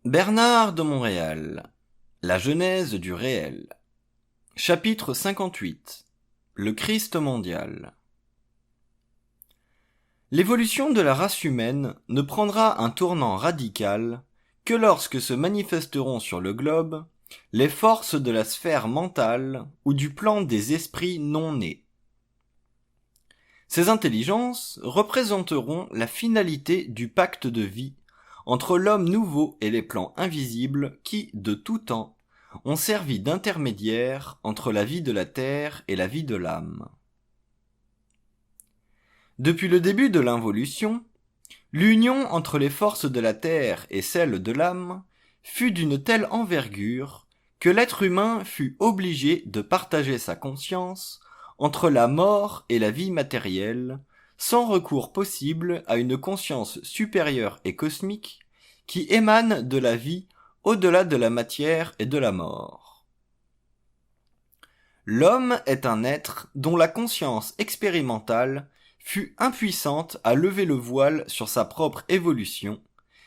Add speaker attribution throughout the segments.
Speaker 1: Bernard de Montréal. La genèse du réel. Chapitre 58. Le Christ mondial. L'évolution de la race humaine ne prendra un tournant radical que lorsque se manifesteront sur le globe les forces de la sphère mentale ou du plan des esprits non nés. Ces intelligences représenteront la finalité du pacte de vie entre l'homme nouveau et les plans invisibles qui, de tout temps, ont servi d'intermédiaires entre la vie de la terre et la vie de l'âme. Depuis le début de l'involution, l'union entre les forces de la terre et celles de l'âme fut d'une telle envergure que l'être humain fut obligé de partager sa conscience entre la mort et la vie matérielle, sans recours possible à une conscience supérieure et cosmique qui émane de la vie au-delà de la matière et de la mort. L'homme est un être dont la conscience expérimentale fut impuissante à lever le voile sur sa propre évolution,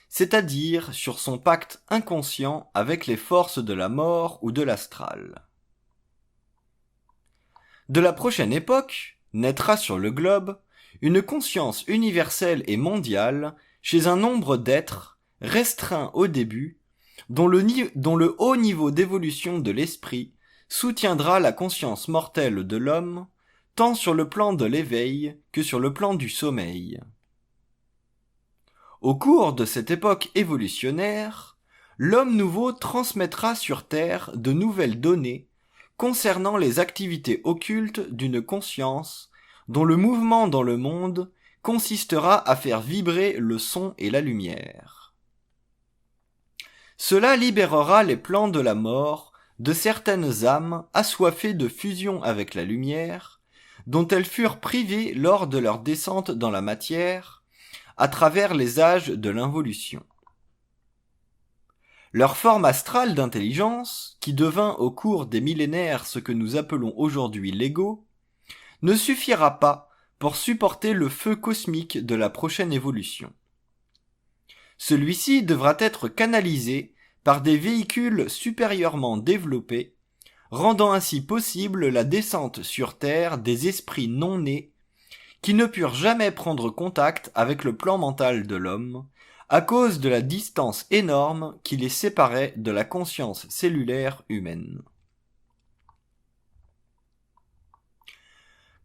Speaker 1: c'est-à-dire sur son pacte inconscient avec les forces de la mort ou de l'astral. De la prochaine époque, naîtra sur le globe une conscience universelle et mondiale chez un nombre d'êtres, restreint au début, dont le haut niveau d'évolution de l'esprit soutiendra la conscience mortelle de l'homme, tant sur le plan de l'éveil que sur le plan du sommeil. Au cours de cette époque évolutionnaire, l'homme nouveau transmettra sur Terre de nouvelles données concernant les activités occultes d'une conscience dont le mouvement dans le monde consistera à faire vibrer le son et la lumière. Cela libérera les plans de la mort de certaines âmes assoiffées de fusion avec la lumière, dont elles furent privées lors de leur descente dans la matière, à travers les âges de l'involution. Leur forme astrale d'intelligence, qui devint au cours des millénaires ce que nous appelons aujourd'hui l'ego, ne suffira pas pour supporter le feu cosmique de la prochaine évolution. Celui-ci devra être canalisé par des véhicules supérieurement développés, rendant ainsi possible la descente sur Terre des esprits non nés qui ne purent jamais prendre contact avec le plan mental de l'homme, à cause de la distance énorme qui les séparait de la conscience cellulaire humaine.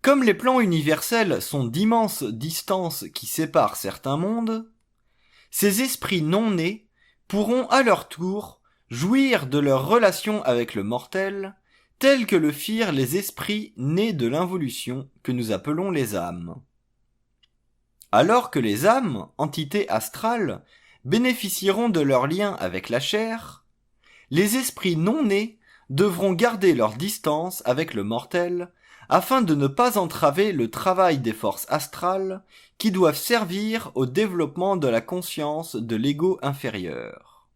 Speaker 1: Comme les plans universels sont d'immenses distances qui séparent certains mondes, ces esprits non nés pourront à leur tour jouir de leur relation avec le mortel, tels que le firent les esprits nés de l'involution que nous appelons les âmes. Alors que les âmes, entités astrales, bénéficieront de leur lien avec la chair, les esprits non nés devront garder leur distance avec le mortel afin de ne pas entraver le travail des forces astrales qui doivent servir au développement de la conscience de l'ego inférieur.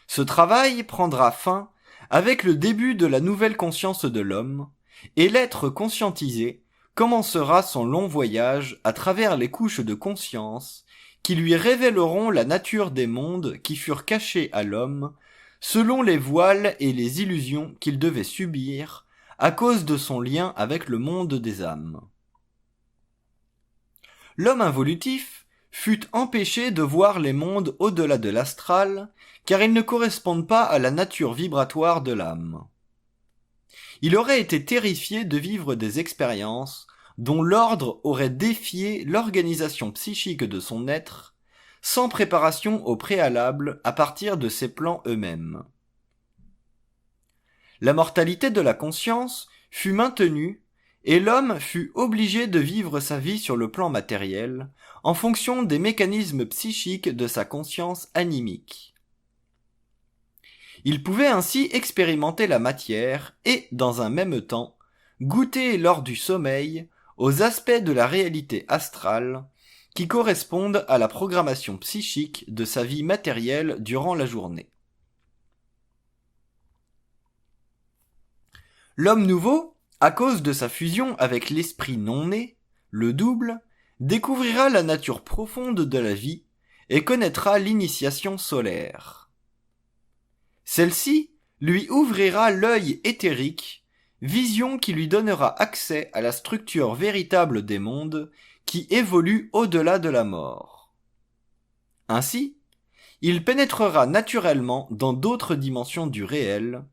Speaker 1: Ce travail prendra fin avec le début de la nouvelle conscience de l'homme, et l'être conscientisé commencera son long voyage à travers les couches de conscience qui lui révéleront la nature des mondes qui furent cachés à l'homme selon les voiles et les illusions qu'il devait subir à cause de son lien avec le monde des âmes. L'homme involutif fut empêché de voir les mondes au-delà de l'astral car ils ne correspondent pas à la nature vibratoire de l'âme. Il aurait été terrifié de vivre des expériences dont l'ordre aurait défié l'organisation psychique de son être, sans préparation au préalable à partir de ses plans eux-mêmes. La mortalité de la conscience fut maintenue et l'homme fut obligé de vivre sa vie sur le plan matériel en fonction des mécanismes psychiques de sa conscience animique. Il pouvait ainsi expérimenter la matière et, dans un même temps, goûter lors du sommeil aux aspects de la réalité astrale qui correspondent à la programmation psychique de sa vie matérielle durant la journée. L'homme nouveau, à cause de sa fusion avec l'esprit non né, le double, découvrira la nature profonde de la vie et connaîtra l'initiation solaire. Celle-ci lui ouvrira l'œil éthérique, vision qui lui donnera accès à la structure véritable des mondes qui évoluent au-delà de la mort. Ainsi, il pénétrera naturellement dans d'autres dimensions du réel,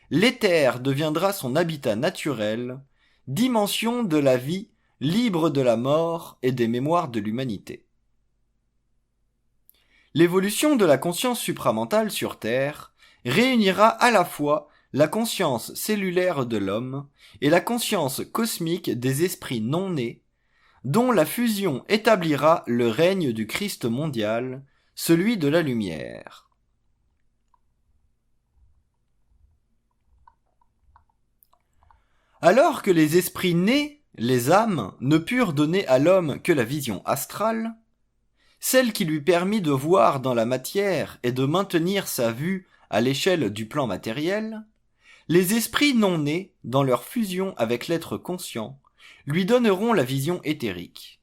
Speaker 1: l'éther deviendra son habitat naturel, dimension de la vie libre de la mort et des mémoires de l'humanité. L'évolution de la conscience supramentale sur Terre réunira à la fois la conscience cellulaire de l'homme et la conscience cosmique des esprits non nés, dont la fusion établira le règne du Christ mondial, celui de la lumière. Alors que les esprits nés, les âmes, ne purent donner à l'homme que la vision astrale, celle qui lui permit de voir dans la matière et de maintenir sa vue à l'échelle du plan matériel, les esprits non nés, dans leur fusion avec l'être conscient, lui donneront la vision éthérique.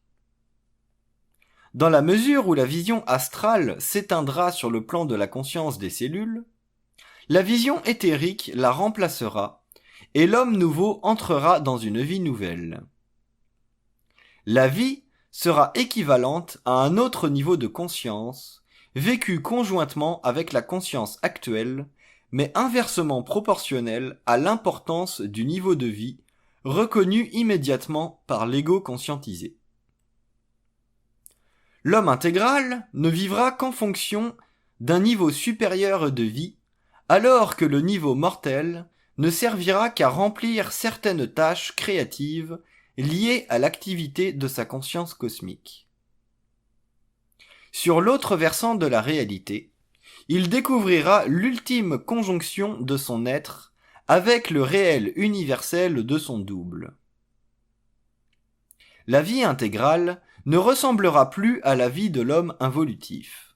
Speaker 1: Dans la mesure où la vision astrale s'éteindra sur le plan de la conscience des cellules, la vision éthérique la remplacera et l'homme nouveau entrera dans une vie nouvelle. La vie sera équivalente à un autre niveau de conscience, vécu conjointement avec la conscience actuelle, mais inversement proportionnelle à l'importance du niveau de vie reconnu immédiatement par l'ego conscientisé. L'homme intégral ne vivra qu'en fonction d'un niveau supérieur de vie, alors que le niveau mortel ne servira qu'à remplir certaines tâches créatives liées à l'activité de sa conscience cosmique. Sur l'autre versant de la réalité, il découvrira l'ultime conjonction de son être avec le réel universel de son double. La vie intégrale ne ressemblera plus à la vie de l'homme involutif.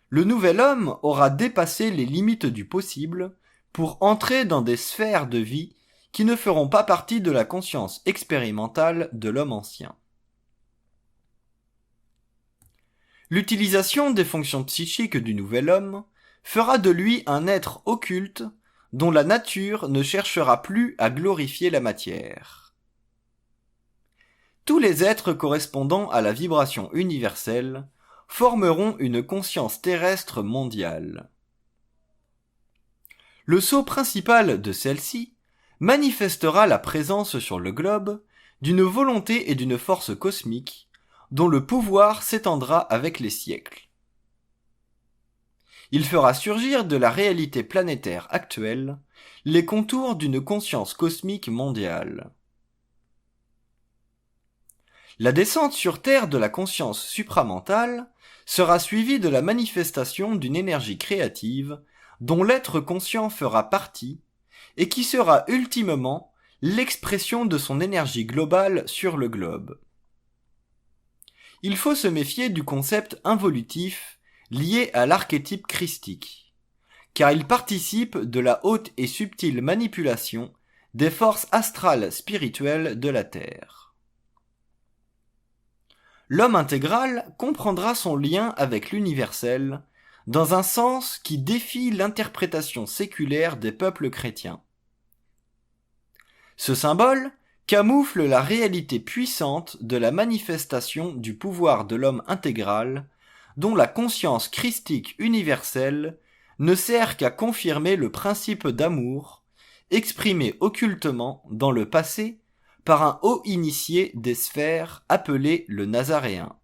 Speaker 1: Le nouvel homme aura dépassé les limites du possible pour entrer dans des sphères de vie qui ne feront pas partie de la conscience expérimentale de l'homme ancien. L'utilisation des fonctions psychiques du nouvel homme fera de lui un être occulte dont la nature ne cherchera plus à glorifier la matière. Tous les êtres correspondant à la vibration universelle formeront une conscience terrestre mondiale. Le sceau principal de celle-ci manifestera la présence sur le globe d'une volonté et d'une force cosmique dont le pouvoir s'étendra avec les siècles. Il fera surgir de la réalité planétaire actuelle les contours d'une conscience cosmique mondiale. La descente sur Terre de la conscience supramentale sera suivie de la manifestation d'une énergie créative dont l'être conscient fera partie et qui sera ultimement l'expression de son énergie globale sur le globe. Il faut se méfier du concept involutif lié à l'archétype christique, car il participe de la haute et subtile manipulation des forces astrales spirituelles de la Terre. L'homme intégral comprendra son lien avec l'universel dans un sens qui défie l'interprétation séculaire des peuples chrétiens. Ce symbole camoufle la réalité puissante de la manifestation du pouvoir de l'homme intégral, dont la conscience christique universelle ne sert qu'à confirmer le principe d'amour, exprimé occultement dans le passé par un haut initié des sphères appelé le Nazaréen.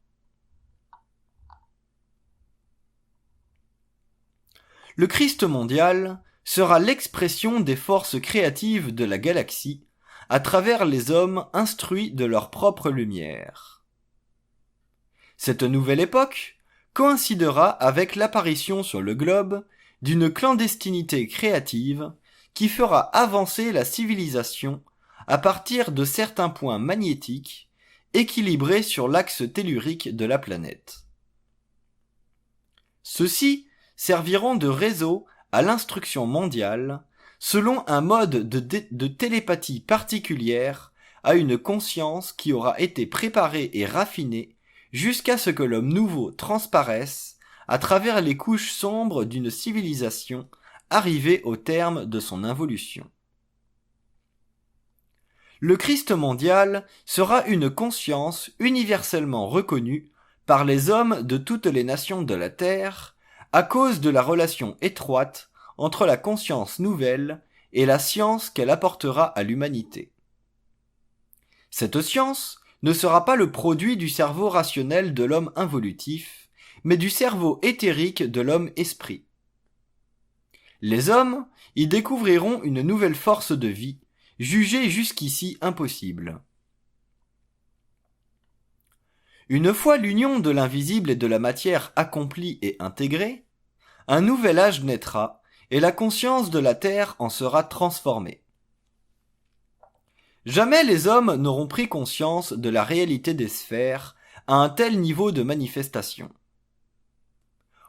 Speaker 1: Le Christ mondial sera l'expression des forces créatives de la galaxie à travers les hommes instruits de leur propre lumière. Cette nouvelle époque coïncidera avec l'apparition sur le globe d'une clandestinité créative qui fera avancer la civilisation à partir de certains points magnétiques équilibrés sur l'axe tellurique de la planète. Ceux-ci serviront de réseau à l'instruction mondiale selon un mode de télépathie particulière à une conscience qui aura été préparée et raffinée jusqu'à ce que l'homme nouveau transparaisse à travers les couches sombres d'une civilisation arrivée au terme de son involution. Le Christ mondial sera une conscience universellement reconnue par les hommes de toutes les nations de la Terre à cause de la relation étroite entre la conscience nouvelle et la science qu'elle apportera à l'humanité. Cette science ne sera pas le produit du cerveau rationnel de l'homme involutif, mais du cerveau éthérique de l'homme esprit. Les hommes y découvriront une nouvelle force de vie, jugée jusqu'ici impossible. Une fois l'union de l'invisible et de la matière accomplie et intégrée, un nouvel âge naîtra et la conscience de la Terre en sera transformée. Jamais les hommes n'auront pris conscience de la réalité des sphères à un tel niveau de manifestation.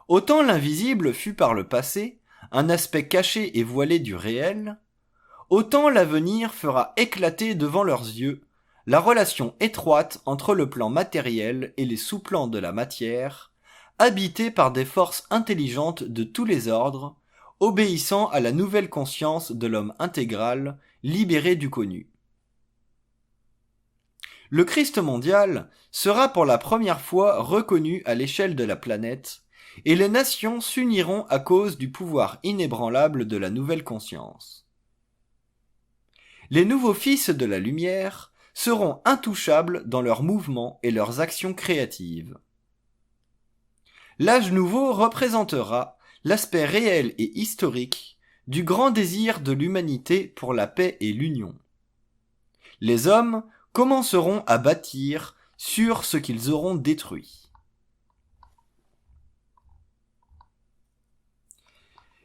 Speaker 1: Autant l'invisible fut par le passé un aspect caché et voilé du réel, autant l'avenir fera éclater devant leurs yeux la relation étroite entre le plan matériel et les sous-plans de la matière, habités par des forces intelligentes de tous les ordres, obéissant à la nouvelle conscience de l'homme intégral, libéré du connu. Le Christ mondial sera pour la première fois reconnu à l'échelle de la planète, et les nations s'uniront à cause du pouvoir inébranlable de la nouvelle conscience. Les nouveaux fils de la lumière seront intouchables dans leurs mouvements et leurs actions créatives. L'âge nouveau représentera l'aspect réel et historique du grand désir de l'humanité pour la paix et l'union. Les hommes commenceront à bâtir sur ce qu'ils auront détruit.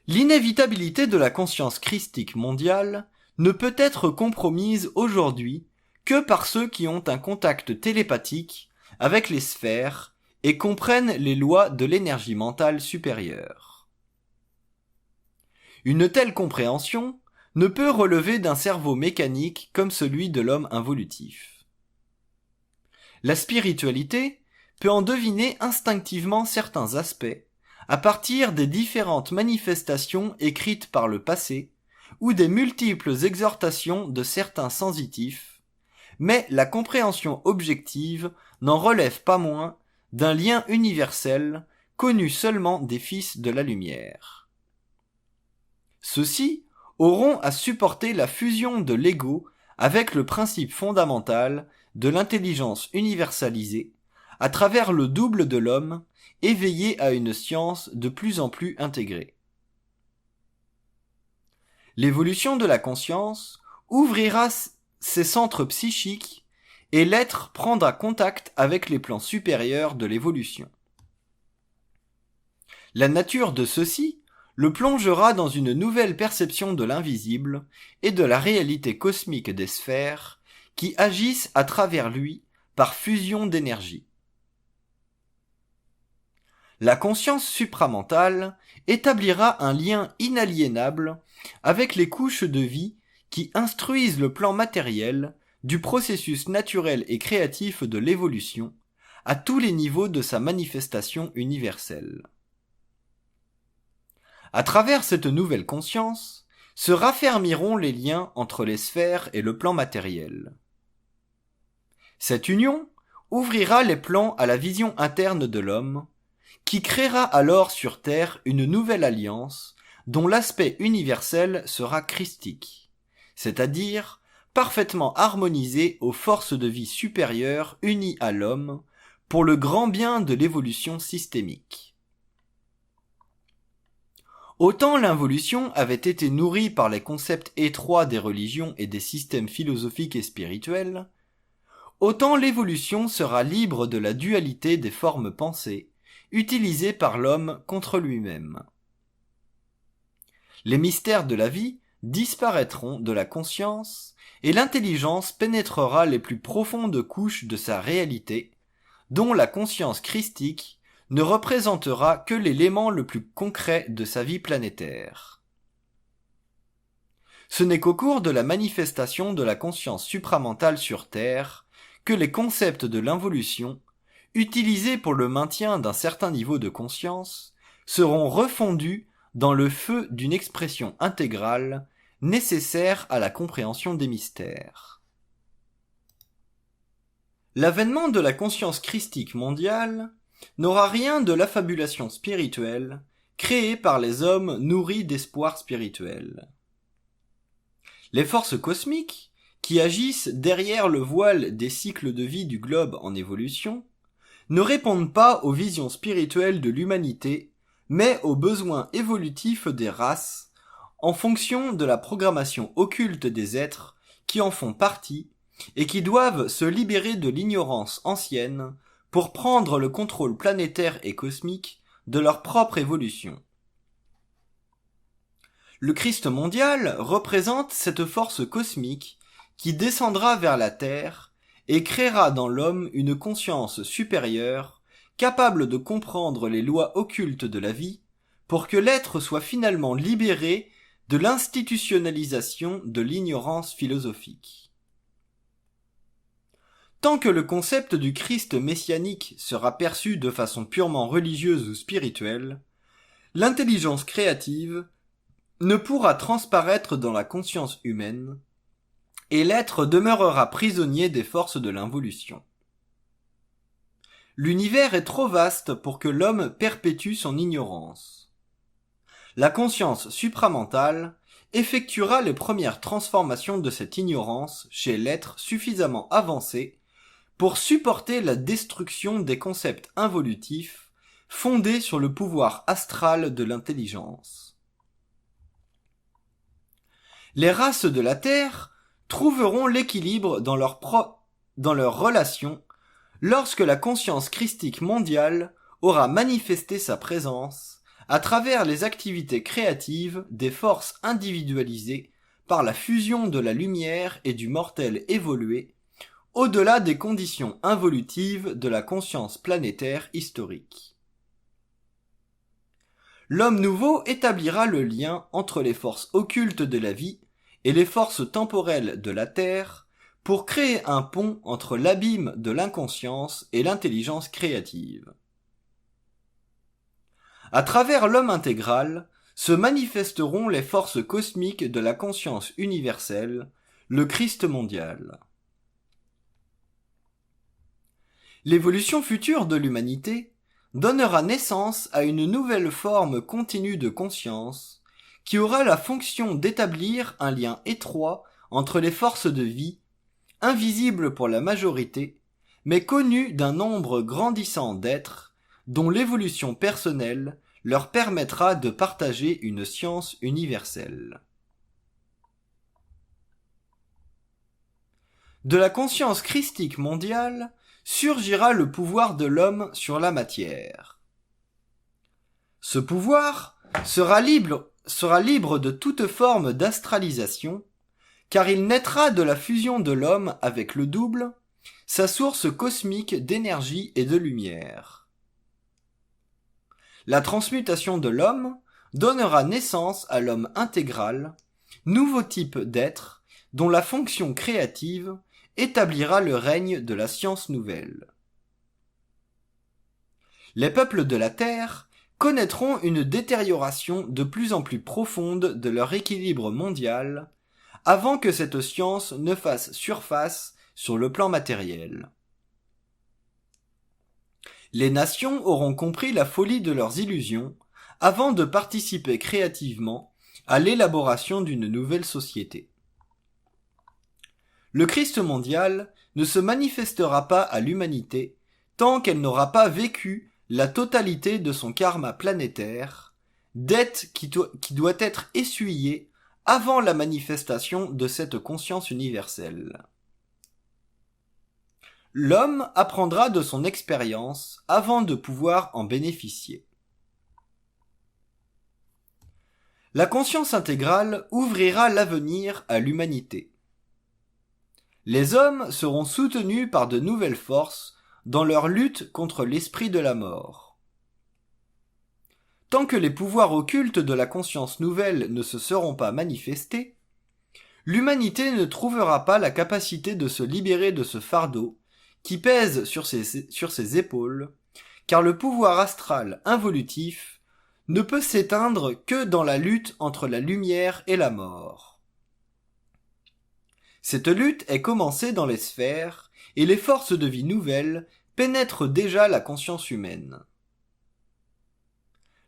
Speaker 1: L'inévitabilité de la conscience christique mondiale ne peut être compromise aujourd'hui que par ceux qui ont un contact télépathique avec les sphères et comprennent les lois de l'énergie mentale supérieure. Une telle compréhension ne peut relever d'un cerveau mécanique comme celui de l'homme involutif. La spiritualité peut en deviner instinctivement certains aspects à partir des différentes manifestations écrites par le passé ou des multiples exhortations de certains sensitifs, mais la compréhension objective n'en relève pas moins d'un lien universel connu seulement des fils de la lumière. Ceux-ci auront à supporter la fusion de l'ego avec le principe fondamental de l'intelligence universalisée à travers le double de l'homme éveillé à une science de plus en plus intégrée. L'évolution de la conscience ouvrira ses centres psychiques et l'être prendra contact avec les plans supérieurs de l'évolution. La nature de ceux-ci le plongera dans une nouvelle perception de l'invisible et de la réalité cosmique des sphères qui agissent à travers lui par fusion d'énergie. La conscience supramentale établira un lien inaliénable avec les couches de vie qui instruisent le plan matériel du processus naturel et créatif de l'évolution à tous les niveaux de sa manifestation universelle. À travers cette nouvelle conscience, se raffermiront les liens entre les sphères et le plan matériel. Cette union ouvrira les plans à la vision interne de l'homme, qui créera alors sur Terre une nouvelle alliance dont l'aspect universel sera christique, c'est-à-dire parfaitement harmonisé aux forces de vie supérieures unies à l'homme pour le grand bien de l'évolution systémique. Autant l'involution avait été nourrie par les concepts étroits des religions et des systèmes philosophiques et spirituels, autant l'évolution sera libre de la dualité des formes pensées, utilisées par l'homme contre lui-même. Les mystères de la vie disparaîtront de la conscience et l'intelligence pénétrera les plus profondes couches de sa réalité, dont la conscience christique ne représentera que l'élément le plus concret de sa vie planétaire. Ce n'est qu'au cours de la manifestation de la conscience supramentale sur Terre que les concepts de l'involution, utilisés pour le maintien d'un certain niveau de conscience, seront refondus dans le feu d'une expression intégrale nécessaire à la compréhension des mystères. L'avènement de la conscience christique mondiale n'aura rien de l'affabulation spirituelle créée par les hommes nourris d'espoir spirituel. Les forces cosmiques, qui agissent derrière le voile des cycles de vie du globe en évolution, ne répondent pas aux visions spirituelles de l'humanité, mais aux besoins évolutifs des races, en fonction de la programmation occulte des êtres qui en font partie et qui doivent se libérer de l'ignorance ancienne pour prendre le contrôle planétaire et cosmique de leur propre évolution. Le Christ mondial représente cette force cosmique qui descendra vers la Terre et créera dans l'homme une conscience supérieure capable de comprendre les lois occultes de la vie pour que l'être soit finalement libéré de l'institutionnalisation de l'ignorance philosophique. Tant que le concept du Christ messianique sera perçu de façon purement religieuse ou spirituelle, l'intelligence créative ne pourra transparaître dans la conscience humaine, et l'être demeurera prisonnier des forces de l'involution. L'univers est trop vaste pour que l'homme perpétue son ignorance. La conscience supramentale effectuera les premières transformations de cette ignorance chez l'être suffisamment avancé pour supporter la destruction des concepts involutifs fondés sur le pouvoir astral de l'intelligence. Les races de la Terre trouveront l'équilibre dans leurs relations lorsque la conscience christique mondiale aura manifesté sa présence à travers les activités créatives des forces individualisées par la fusion de la lumière et du mortel évolué au-delà des conditions involutives de la conscience planétaire historique. L'homme nouveau établira le lien entre les forces occultes de la vie et les forces temporelles de la Terre pour créer un pont entre l'abîme de l'inconscience et l'intelligence créative. À travers l'homme intégral se manifesteront les forces cosmiques de la conscience universelle, le Christ mondial. L'évolution future de l'humanité donnera naissance à une nouvelle forme continue de conscience qui aura la fonction d'établir un lien étroit entre les forces de vie, invisibles pour la majorité, mais connues d'un nombre grandissant d'êtres dont l'évolution personnelle leur permettra de partager une science universelle. De la conscience christique mondiale surgira le pouvoir de l'homme sur la matière. Ce pouvoir sera libre de toute forme d'astralisation, car il naîtra de la fusion de l'homme avec le double, sa source cosmique d'énergie et de lumière. La transmutation de l'homme donnera naissance à l'homme intégral, nouveau type d'être dont la fonction créative établira le règne de la science nouvelle. Les peuples de la Terre connaîtront une détérioration de plus en plus profonde de leur équilibre mondial avant que cette science ne fasse surface sur le plan matériel. Les nations auront compris la folie de leurs illusions avant de participer créativement à l'élaboration d'une nouvelle société. Le Christ mondial ne se manifestera pas à l'humanité tant qu'elle n'aura pas vécu la totalité de son karma planétaire, dette qui doit être essuyée avant la manifestation de cette conscience universelle. L'homme apprendra de son expérience avant de pouvoir en bénéficier. La conscience intégrale ouvrira l'avenir à l'humanité. Les hommes seront soutenus par de nouvelles forces dans leur lutte contre l'esprit de la mort. Tant que les pouvoirs occultes de la conscience nouvelle ne se seront pas manifestés, l'humanité ne trouvera pas la capacité de se libérer de ce fardeau qui pèse sur ses épaules, car le pouvoir astral involutif ne peut s'éteindre que dans la lutte entre la lumière et la mort. Cette lutte est commencée dans les sphères, et les forces de vie nouvelles pénètrent déjà la conscience humaine.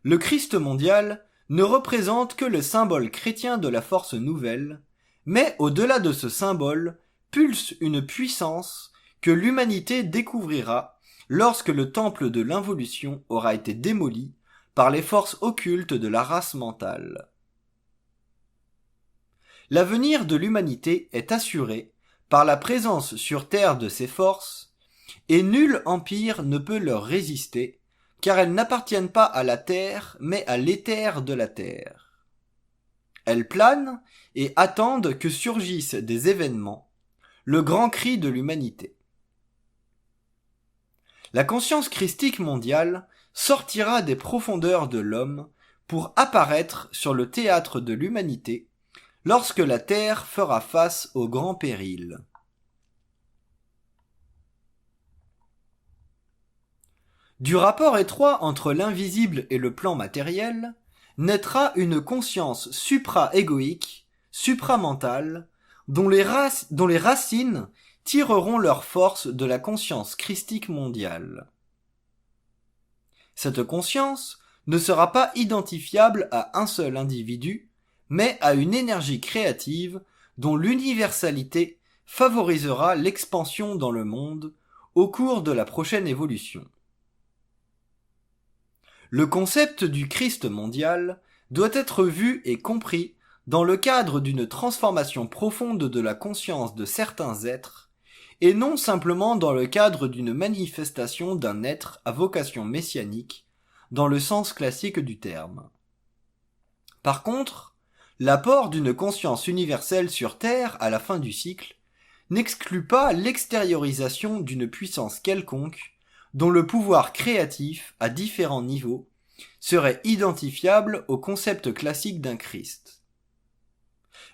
Speaker 1: Le Christ mondial ne représente que le symbole chrétien de la force nouvelle, mais au-delà de ce symbole pulse une puissance que l'humanité découvrira lorsque le temple de l'involution aura été démoli par les forces occultes de la race mentale. L'avenir de l'humanité est assuré par la présence sur Terre de ces forces, et nul empire ne peut leur résister, car elles n'appartiennent pas à la Terre, mais à l'éther de la Terre. Elles planent et attendent que surgissent des événements, le grand cri de l'humanité. La conscience christique mondiale sortira des profondeurs de l'homme pour apparaître sur le théâtre de l'humanité lorsque la Terre fera face au grand péril. Du rapport étroit entre l'invisible et le plan matériel, naîtra une conscience supra-égoïque, supramentale, dont les racines tireront leur force de la conscience christique mondiale. Cette conscience ne sera pas identifiable à un seul individu, mais à une énergie créative dont l'universalité favorisera l'expansion dans le monde au cours de la prochaine évolution. Le concept du Christ mondial doit être vu et compris dans le cadre d'une transformation profonde de la conscience de certains êtres, et non simplement dans le cadre d'une manifestation d'un être à vocation messianique, dans le sens classique du terme. Par contre, l'apport d'une conscience universelle sur Terre à la fin du cycle n'exclut pas l'extériorisation d'une puissance quelconque dont le pouvoir créatif, à différents niveaux, serait identifiable au concept classique d'un Christ.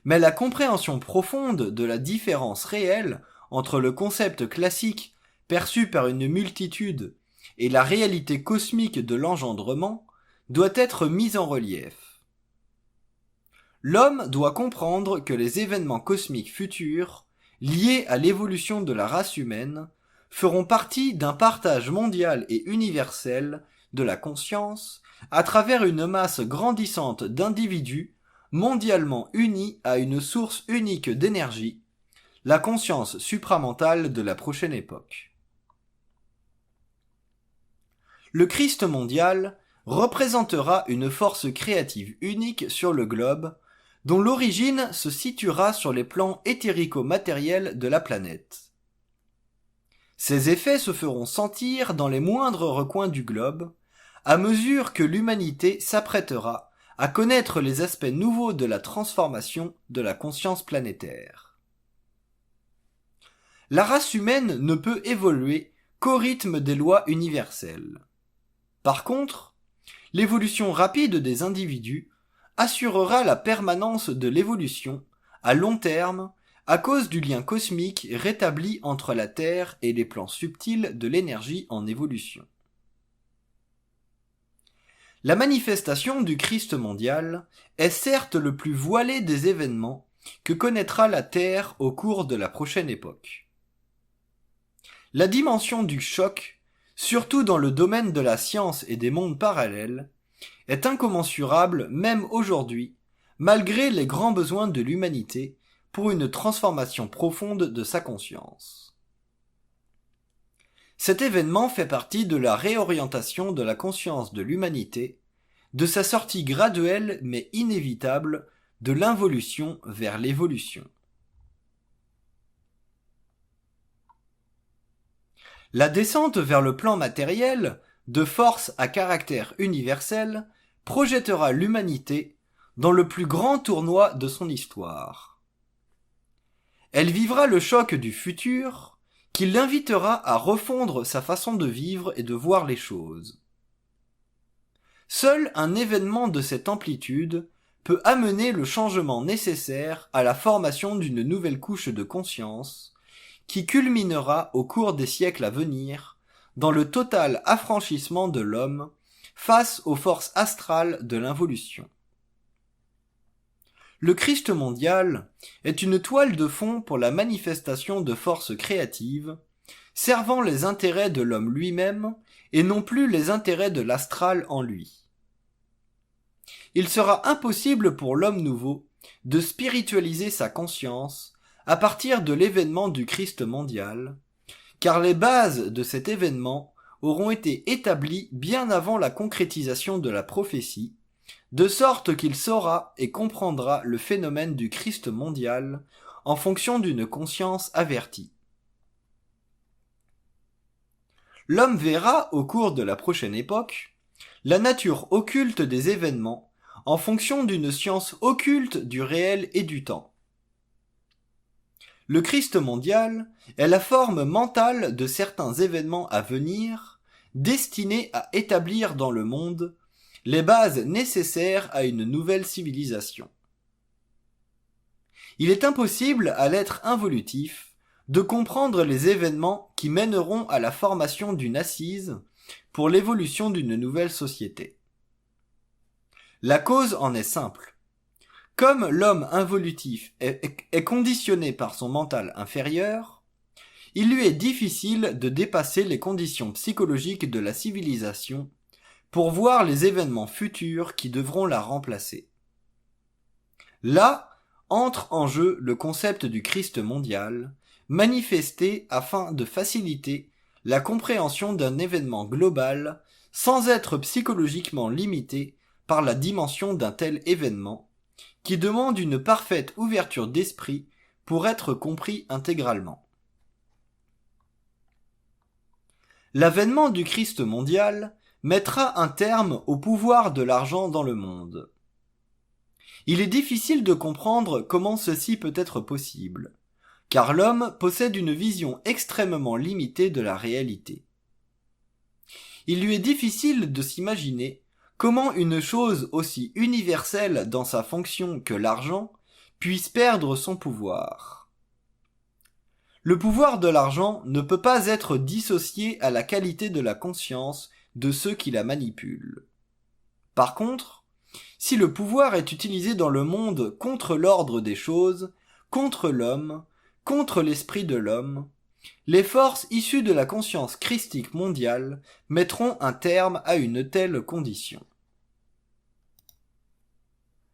Speaker 1: Mais la compréhension profonde de la différence réelle entre le concept classique perçu par une multitude et la réalité cosmique de l'engendrement doit être mise en relief. L'homme doit comprendre que les événements cosmiques futurs, liés à l'évolution de la race humaine, feront partie d'un partage mondial et universel de la conscience à travers une masse grandissante d'individus mondialement unis à une source unique d'énergie, la conscience supramentale de la prochaine époque. Le Christ mondial représentera une force créative unique sur le globe, dont l'origine se situera sur les plans éthérico-matériels de la planète. Ces effets se feront sentir dans les moindres recoins du globe, à mesure que l'humanité s'apprêtera à connaître les aspects nouveaux de la transformation de la conscience planétaire. La race humaine ne peut évoluer qu'au rythme des lois universelles. Par contre, l'évolution rapide des individus assurera la permanence de l'évolution à long terme à cause du lien cosmique rétabli entre la Terre et les plans subtils de l'énergie en évolution. La manifestation du Christ mondial est certes le plus voilé des événements que connaîtra la Terre au cours de la prochaine époque. La dimension du choc, surtout dans le domaine de la science et des mondes parallèles, est incommensurable même aujourd'hui, malgré les grands besoins de l'humanité pour une transformation profonde de sa conscience. Cet événement fait partie de la réorientation de la conscience de l'humanité, de sa sortie graduelle mais inévitable de l'involution vers l'évolution. La descente vers le plan matériel, de force à caractère universel, projettera l'humanité dans le plus grand tournoi de son histoire. Elle vivra le choc du futur, qui l'invitera à refondre sa façon de vivre et de voir les choses. Seul un événement de cette amplitude peut amener le changement nécessaire à la formation d'une nouvelle couche de conscience, qui culminera au cours des siècles à venir dans le total affranchissement de l'homme face aux forces astrales de l'involution. Le Christ mondial est une toile de fond pour la manifestation de forces créatives, servant les intérêts de l'homme lui-même et non plus les intérêts de l'astral en lui. Il sera impossible pour l'homme nouveau de spiritualiser sa conscience à partir de l'événement du Christ mondial, car les bases de cet événement auront été établies bien avant la concrétisation de la prophétie, de sorte qu'il saura et comprendra le phénomène du Christ mondial en fonction d'une conscience avertie. L'homme verra, au cours de la prochaine époque, la nature occulte des événements en fonction d'une science occulte du réel et du temps. Le Christ mondial est la forme mentale de certains événements à venir, destinés à établir dans le monde les bases nécessaires à une nouvelle civilisation. Il est impossible à l'être involutif de comprendre les événements qui mèneront à la formation d'une assise pour l'évolution d'une nouvelle société. La cause en est simple. Comme l'homme involutif est conditionné par son mental inférieur, il lui est difficile de dépasser les conditions psychologiques de la civilisation pour voir les événements futurs qui devront la remplacer. Là entre en jeu le concept du Christ mondial, manifesté afin de faciliter la compréhension d'un événement global sans être psychologiquement limité par la dimension d'un tel événement, qui demande une parfaite ouverture d'esprit pour être compris intégralement. L'avènement du Christ mondial mettra un terme au pouvoir de l'argent dans le monde. Il est difficile de comprendre comment ceci peut être possible, car l'homme possède une vision extrêmement limitée de la réalité. Il lui est difficile de s'imaginer comment une chose aussi universelle dans sa fonction que l'argent puisse perdre son pouvoir. Le pouvoir de l'argent ne peut pas être dissocié à la qualité de la conscience de ceux qui la manipulent. Par contre, si le pouvoir est utilisé dans le monde contre l'ordre des choses, contre l'homme, contre l'esprit de l'homme, les forces issues de la conscience christique mondiale mettront un terme à une telle condition.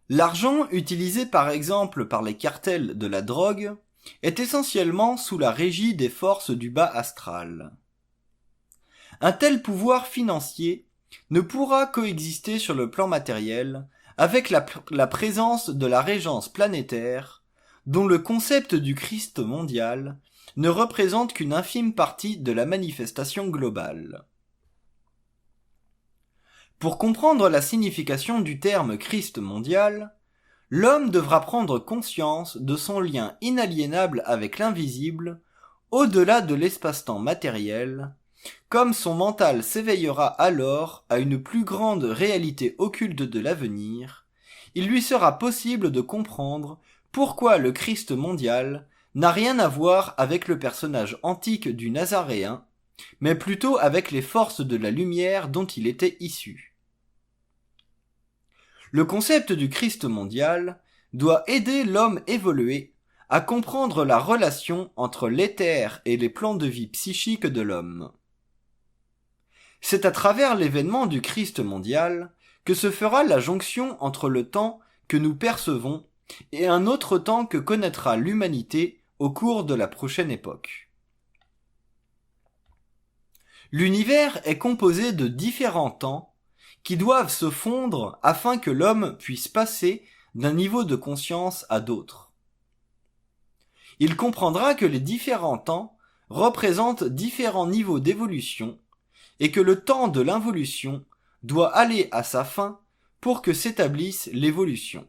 Speaker 1: L'argent utilisé par exemple par les cartels de la drogue est essentiellement sous la régie des forces du bas astral. Un tel pouvoir financier ne pourra coexister sur le plan matériel avec la présence de la régence planétaire, dont le concept du Christ mondial ne représente qu'une infime partie de la manifestation globale. Pour comprendre la signification du terme Christ mondial, l'homme devra prendre conscience de son lien inaliénable avec l'invisible, au-delà de l'espace-temps matériel, comme son mental s'éveillera alors à une plus grande réalité occulte de l'avenir, il lui sera possible de comprendre pourquoi le Christ mondial n'a rien à voir avec le personnage antique du Nazaréen, mais plutôt avec les forces de la lumière dont il était issu. Le concept du Christ mondial doit aider l'homme évolué à comprendre la relation entre l'éther et les plans de vie psychique de l'homme. C'est à travers l'événement du Christ mondial que se fera la jonction entre le temps que nous percevons et un autre temps que connaîtra l'humanité au cours de la prochaine époque. L'univers est composé de différents temps qui doivent se fondre afin que l'homme puisse passer d'un niveau de conscience à d'autres. Il comprendra que les différents temps représentent différents niveaux d'évolution et que le temps de l'involution doit aller à sa fin pour que s'établisse l'évolution.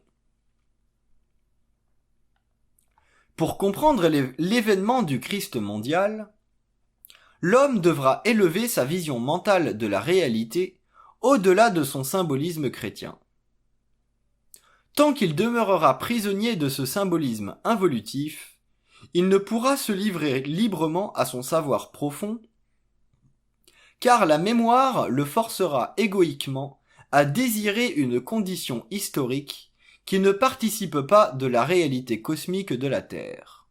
Speaker 1: Pour comprendre l'événement du Christ mondial, l'homme devra élever sa vision mentale de la réalité au-delà de son symbolisme chrétien. Tant qu'il demeurera prisonnier de ce symbolisme involutif, Il ne pourra se livrer librement à son savoir profond, car la mémoire le forcera égoïquement à désirer une condition historique qui ne participe pas de la réalité cosmique de la Terre.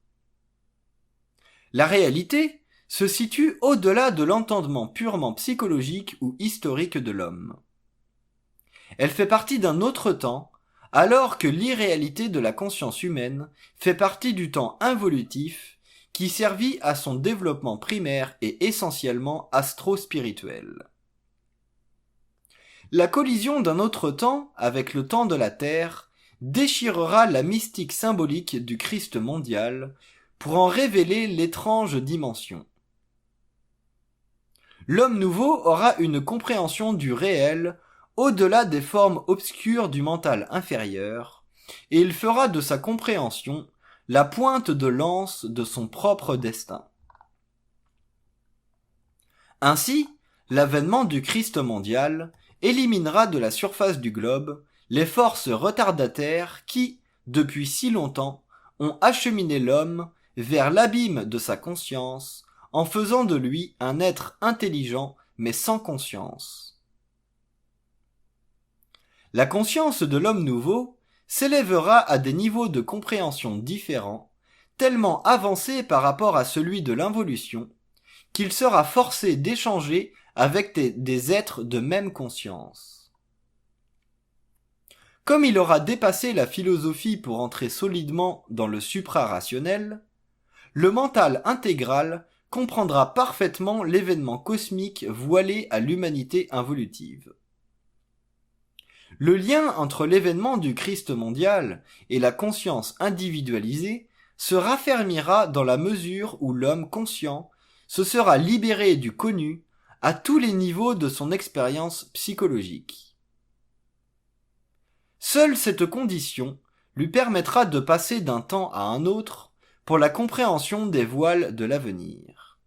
Speaker 1: La réalité se situe au-delà de l'entendement purement psychologique ou historique de l'homme. Elle fait partie d'un autre temps, alors que l'irréalité de la conscience humaine fait partie du temps involutif qui servit à son développement primaire et essentiellement astro-spirituel. La collision d'un autre temps avec le temps de la Terre déchirera la mystique symbolique du Christ mondial pour en révéler l'étrange dimension. L'homme nouveau aura une compréhension du réel au-delà des formes obscures du mental inférieur, et il fera de sa compréhension la pointe de lance de son propre destin. Ainsi, l'avènement du Christ mondial éliminera de la surface du globe les forces retardataires qui, depuis si longtemps, ont acheminé l'homme vers l'abîme de sa conscience en faisant de lui un être intelligent mais sans conscience. La conscience de l'homme nouveau s'élèvera à des niveaux de compréhension différents, tellement avancés par rapport à celui de l'involution, qu'il sera forcé d'échanger avec des êtres de même conscience. Comme il aura dépassé la philosophie pour entrer solidement dans le supra-rationnel, le mental intégral comprendra parfaitement l'événement cosmique voilé à l'humanité involutive. Le lien entre l'événement du Christ mondial et la conscience individualisée se raffermira dans la mesure où l'homme conscient se sera libéré du connu à tous les niveaux de son expérience psychologique. Seule cette condition lui permettra de passer d'un temps à un autre pour la compréhension des voiles de l'avenir.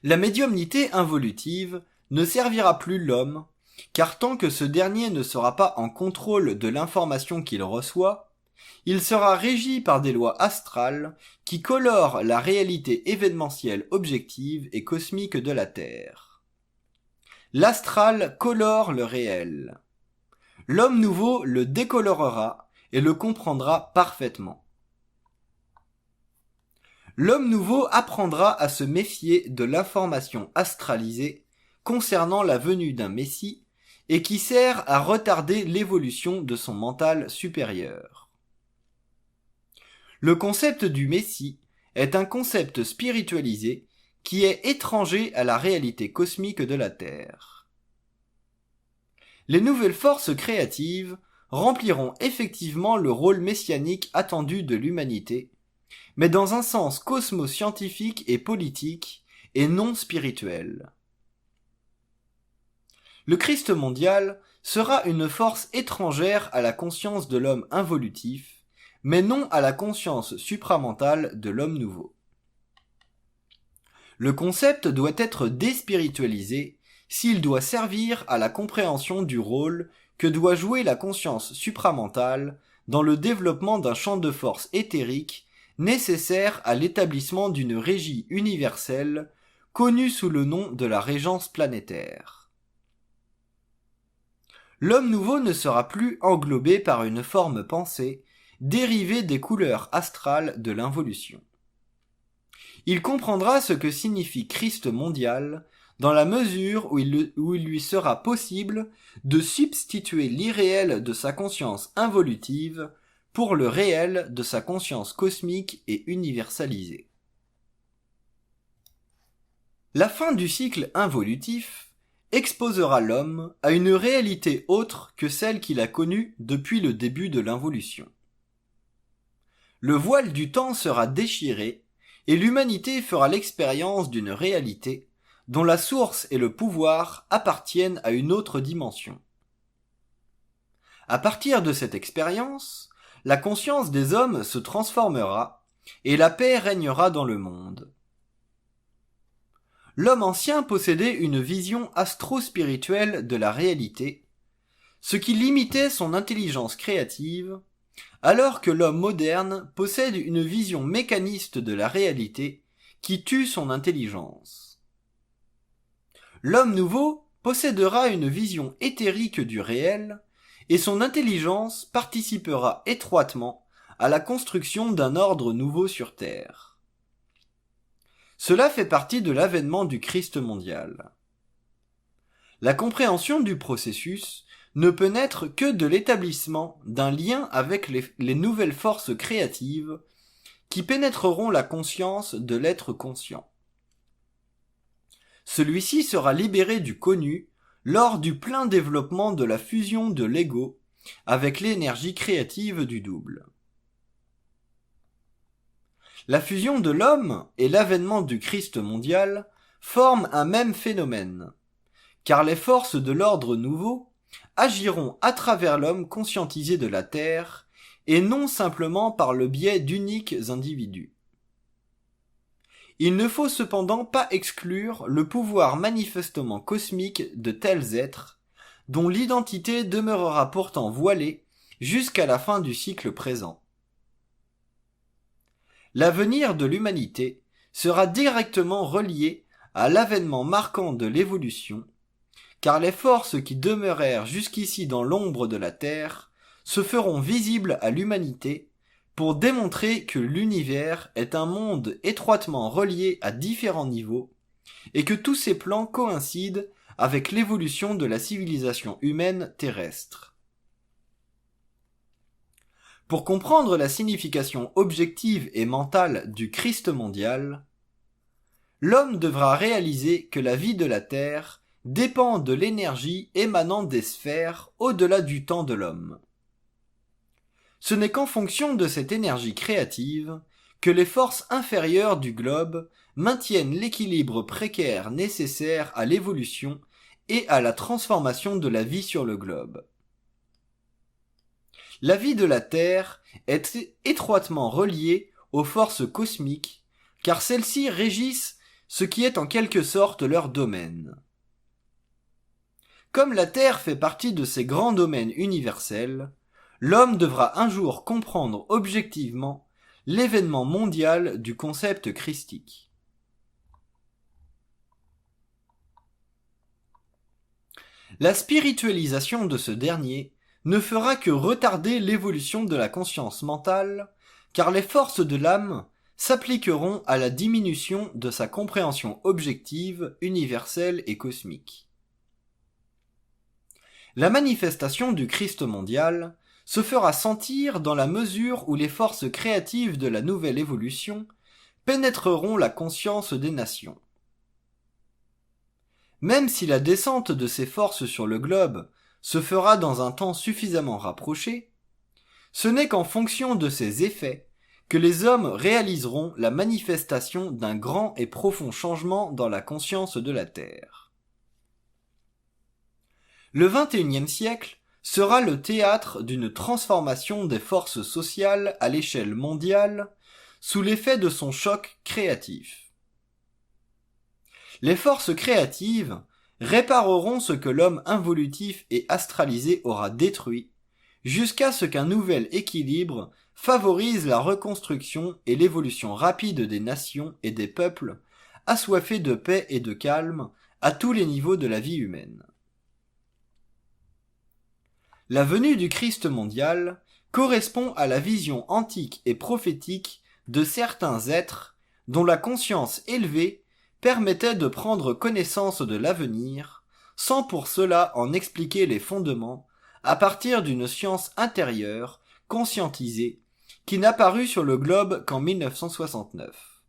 Speaker 1: La médiumnité involutive ne servira plus l'homme, car tant que ce dernier ne sera pas en contrôle de l'information qu'il reçoit, il sera régi par des lois astrales qui colorent la réalité événementielle objective et cosmique de la Terre. L'astral colore le réel. L'homme nouveau le décolorera et le comprendra parfaitement. L'homme nouveau apprendra à se méfier de l'information astralisée concernant la venue d'un Messie et qui sert à retarder l'évolution de son mental supérieur. Le concept du Messie est un concept spiritualisé qui est étranger à la réalité cosmique de la Terre. Les nouvelles forces créatives rempliront effectivement le rôle messianique attendu de l'humanité, mais dans un sens cosmo-scientifique et politique et non spirituel. Le Christ mondial sera une force étrangère à la conscience de l'homme involutif, mais non à la conscience supramentale de l'homme nouveau. Le concept doit être déspiritualisé s'il doit servir à la compréhension du rôle que doit jouer la conscience supramentale dans le développement d'un champ de force éthérique nécessaire à l'établissement d'une régie universelle connue sous le nom de la régence planétaire. L'homme nouveau ne sera plus englobé par une forme pensée dérivée des couleurs astrales de l'involution. Il comprendra ce que signifie Christ mondial dans la mesure où il lui sera possible de substituer l'irréel de sa conscience involutive pour le réel de sa conscience cosmique et universalisée. La fin du cycle involutif exposera l'homme à une réalité autre que celle qu'il a connue depuis le début de l'involution. Le voile du temps sera déchiré et l'humanité fera l'expérience d'une réalité dont la source et le pouvoir appartiennent à une autre dimension. À partir de cette expérience, la conscience des hommes se transformera et la paix régnera dans le monde. L'homme ancien possédait une vision astro-spirituelle de la réalité, ce qui limitait son intelligence créative alors que l'homme moderne possède une vision mécaniste de la réalité qui tue son intelligence. L'homme nouveau possédera une vision éthérique du réel et son intelligence participera étroitement à la construction d'un ordre nouveau sur Terre. Cela fait partie de l'avènement du Christ mondial. La compréhension du processus ne peut naître que de l'établissement d'un lien avec les nouvelles forces créatives qui pénétreront la conscience de l'être conscient. Celui-ci sera libéré du connu lors du plein développement de la fusion de l'ego avec l'énergie créative du double. La fusion de l'homme et l'avènement du Christ mondial forment un même phénomène, car les forces de l'ordre nouveau agiront à travers l'homme conscientisé de la Terre et non simplement par le biais d'uniques individus. Il ne faut cependant pas exclure le pouvoir manifestement cosmique de tels êtres, dont l'identité demeurera pourtant voilée jusqu'à la fin du cycle présent. L'avenir de l'humanité sera directement relié à l'avènement marquant de l'évolution, car les forces qui demeurèrent jusqu'ici dans l'ombre de la Terre se feront visibles à l'humanité pour démontrer que l'univers est un monde étroitement relié à différents niveaux et que tous ces plans coïncident avec l'évolution de la civilisation humaine terrestre. Pour comprendre la signification objective et mentale du Christ mondial, l'homme devra réaliser que la vie de la Terre dépend de l'énergie émanant des sphères au-delà du temps de l'homme. Ce n'est qu'en fonction de cette énergie créative que les forces inférieures du globe maintiennent l'équilibre précaire nécessaire à l'évolution et à la transformation de la vie sur le globe. La vie de la Terre est étroitement reliée aux forces cosmiques, car celles-ci régissent ce qui est en quelque sorte leur domaine. Comme la Terre fait partie de ces grands domaines universels, l'homme devra un jour comprendre objectivement l'événement mondial du concept christique. La spiritualisation de ce dernier ne fera que retarder l'évolution de la conscience mentale, car les forces de l'âme s'appliqueront à la diminution de sa compréhension objective, universelle et cosmique. La manifestation du Christ mondial se fera sentir dans la mesure où les forces créatives de la nouvelle évolution pénétreront la conscience des nations. Même si la descente de ces forces sur le globe se fera dans un temps suffisamment rapproché, ce n'est qu'en fonction de ces effets que les hommes réaliseront la manifestation d'un grand et profond changement dans la conscience de la Terre. Le XXIe siècle sera le théâtre d'une transformation des forces sociales à l'échelle mondiale sous l'effet de son choc créatif. Les forces créatives répareront ce que l'homme involutif et astralisé aura détruit, jusqu'à ce qu'un nouvel équilibre favorise la reconstruction et l'évolution rapide des nations et des peuples assoiffés de paix et de calme à tous les niveaux de la vie humaine. La venue du Christ mondial correspond à la vision antique et prophétique de certains êtres dont la conscience élevée permettait de prendre connaissance de l'avenir, sans pour cela en expliquer les fondements, à partir d'une science intérieure, conscientisée, qui n'apparut sur le globe qu'en 1969.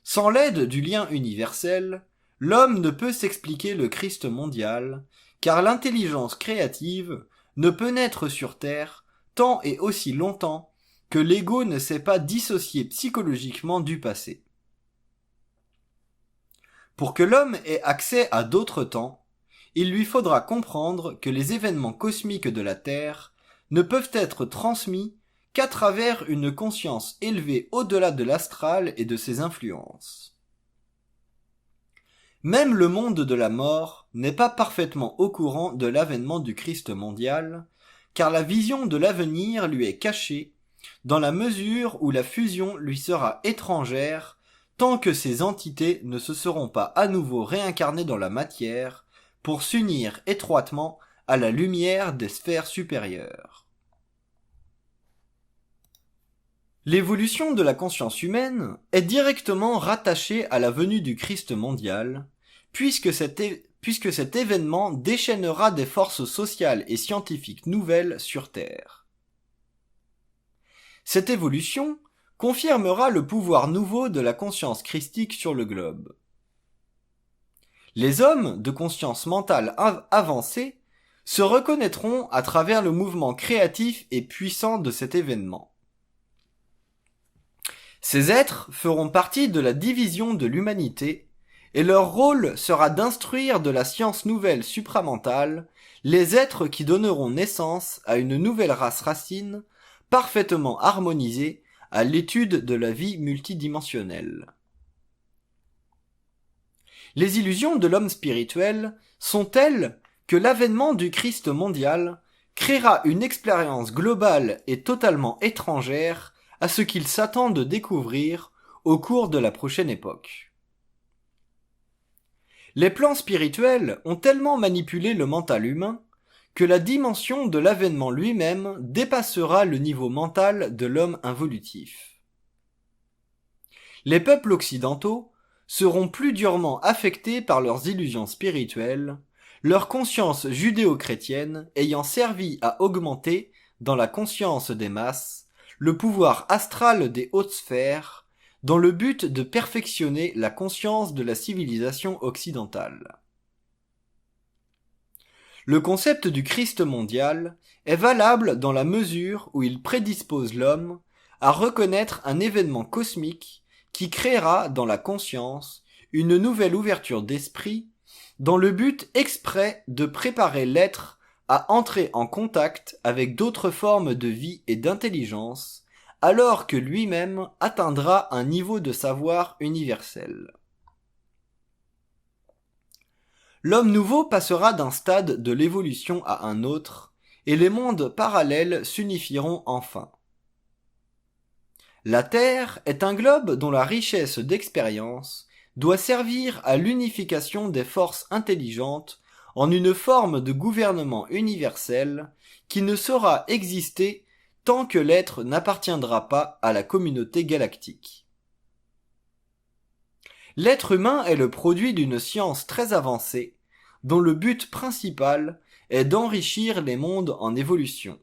Speaker 1: Sans l'aide du lien universel, l'homme ne peut s'expliquer le Christ mondial, car l'intelligence créative ne peut naître sur Terre tant et aussi longtemps que l'ego ne s'est pas dissocié psychologiquement du passé. Pour que l'homme ait accès à d'autres temps, il lui faudra comprendre que les événements cosmiques de la Terre ne peuvent être transmis qu'à travers une conscience élevée au-delà de l'astral et de ses influences. Même le monde de la mort n'est pas parfaitement au courant de l'avènement du Christ mondial, car la vision de l'avenir lui est cachée, dans la mesure où la fusion lui sera étrangère, tant que ces entités ne se seront pas à nouveau réincarnées dans la matière, pour s'unir étroitement à la lumière des sphères supérieures. L'évolution de la conscience humaine est directement rattachée à la venue du Christ mondial, puisque cet événement déchaînera des forces sociales et scientifiques nouvelles sur Terre. Cette évolution confirmera le pouvoir nouveau de la conscience christique sur le globe. Les hommes de conscience mentale avancée se reconnaîtront à travers le mouvement créatif et puissant de cet événement. Ces êtres feront partie de la division de l'humanité et leur rôle sera d'instruire de la science nouvelle supramentale les êtres qui donneront naissance à une nouvelle race racine parfaitement harmonisée à l'étude de la vie multidimensionnelle. Les illusions de l'homme spirituel sont telles que l'avènement du Christ mondial créera une expérience globale et totalement étrangère à ce qu'il s'attend de découvrir au cours de la prochaine époque. Les plans spirituels ont tellement manipulé le mental humain que la dimension de l'avènement lui-même dépassera le niveau mental de l'homme involutif. Les peuples occidentaux seront plus durement affectés par leurs illusions spirituelles, leur conscience judéo-chrétienne ayant servi à augmenter, dans la conscience des masses, le pouvoir astral des hautes sphères, dans le but de perfectionner la conscience de la civilisation occidentale. Le concept du Christ mondial est valable dans la mesure où il prédispose l'homme à reconnaître un événement cosmique qui créera dans la conscience une nouvelle ouverture d'esprit dans le but exprès de préparer l'être à entrer en contact avec d'autres formes de vie et d'intelligence, alors que lui-même atteindra un niveau de savoir universel. L'homme nouveau passera d'un stade de l'évolution à un autre, et les mondes parallèles s'unifieront enfin. La Terre est un globe dont la richesse d'expérience doit servir à l'unification des forces intelligentes en une forme de gouvernement universel qui ne saura exister tant que l'être n'appartiendra pas à la communauté galactique. L'être humain est le produit d'une science très avancée, dont le but principal est d'enrichir les mondes en évolution.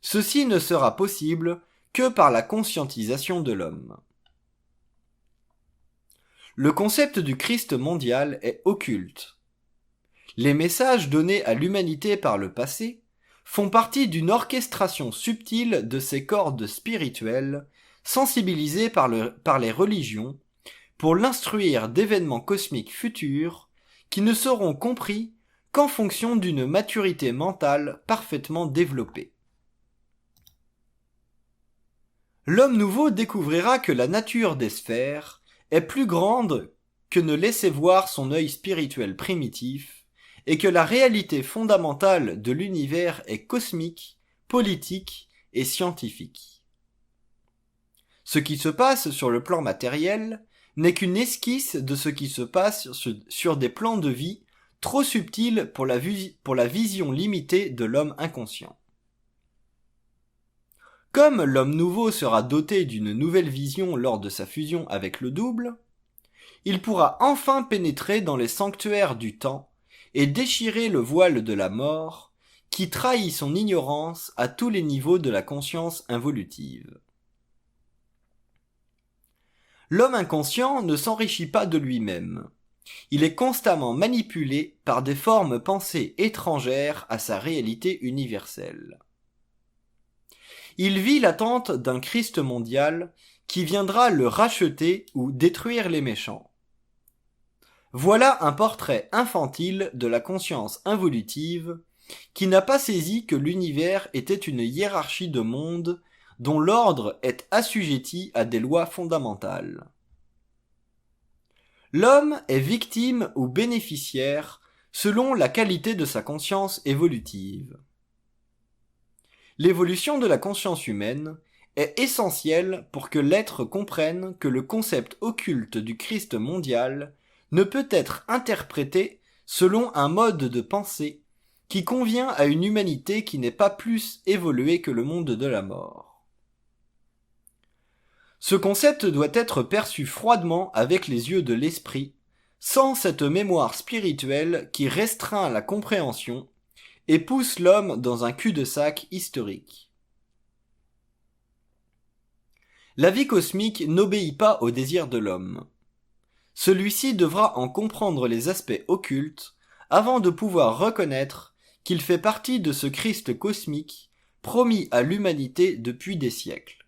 Speaker 1: Ceci ne sera possible que par la conscientisation de l'homme. Le concept du Christ mondial est occulte. Les messages donnés à l'humanité par le passé font partie d'une orchestration subtile de ces cordes spirituelles, sensibilisées par les religions, pour l'instruire d'événements cosmiques futurs qui ne seront compris qu'en fonction d'une maturité mentale parfaitement développée. L'homme nouveau découvrira que la nature des sphères est plus grande que ne laissait voir son œil spirituel primitif, et que la réalité fondamentale de l'univers est cosmique, politique et scientifique. Ce qui se passe sur le plan matériel n'est qu'une esquisse de ce qui se passe sur des plans de vie trop subtils pour la vision limitée de l'homme inconscient. Comme l'homme nouveau sera doté d'une nouvelle vision lors de sa fusion avec le double, il pourra enfin pénétrer dans les sanctuaires du temps et déchirer le voile de la mort qui trahit son ignorance à tous les niveaux de la conscience involutive. L'homme inconscient ne s'enrichit pas de lui-même. Il est constamment manipulé par des formes pensées étrangères à sa réalité universelle. Il vit l'attente d'un Christ mondial qui viendra le racheter ou détruire les méchants. Voilà un portrait infantile de la conscience involutive qui n'a pas saisi que l'univers était une hiérarchie de mondes dont l'ordre est assujetti à des lois fondamentales. L'homme est victime ou bénéficiaire selon la qualité de sa conscience évolutive. L'évolution de la conscience humaine est essentielle pour que l'être comprenne que le concept occulte du Christ mondial ne peut être interprété selon un mode de pensée qui convient à une humanité qui n'est pas plus évoluée que le monde de la mort. Ce concept doit être perçu froidement avec les yeux de l'esprit, sans cette mémoire spirituelle qui restreint la compréhension et pousse l'homme dans un cul-de-sac historique. La vie cosmique n'obéit pas au désir de l'homme. Celui-ci devra en comprendre les aspects occultes avant de pouvoir reconnaître qu'il fait partie de ce Christ cosmique promis à l'humanité depuis des siècles.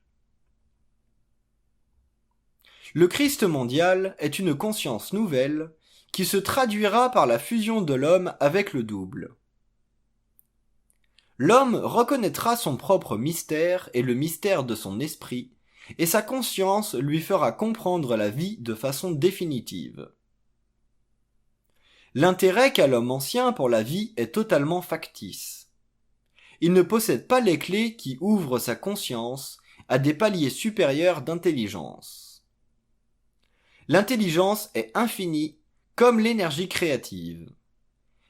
Speaker 1: Le Christ mondial est une conscience nouvelle qui se traduira par la fusion de l'homme avec le double. L'homme reconnaîtra son propre mystère et le mystère de son esprit, et sa conscience lui fera comprendre la vie de façon définitive. L'intérêt qu'a l'homme ancien pour la vie est totalement factice. Il ne possède pas les clés qui ouvrent sa conscience à des paliers supérieurs d'intelligence. L'intelligence est infinie comme l'énergie créative.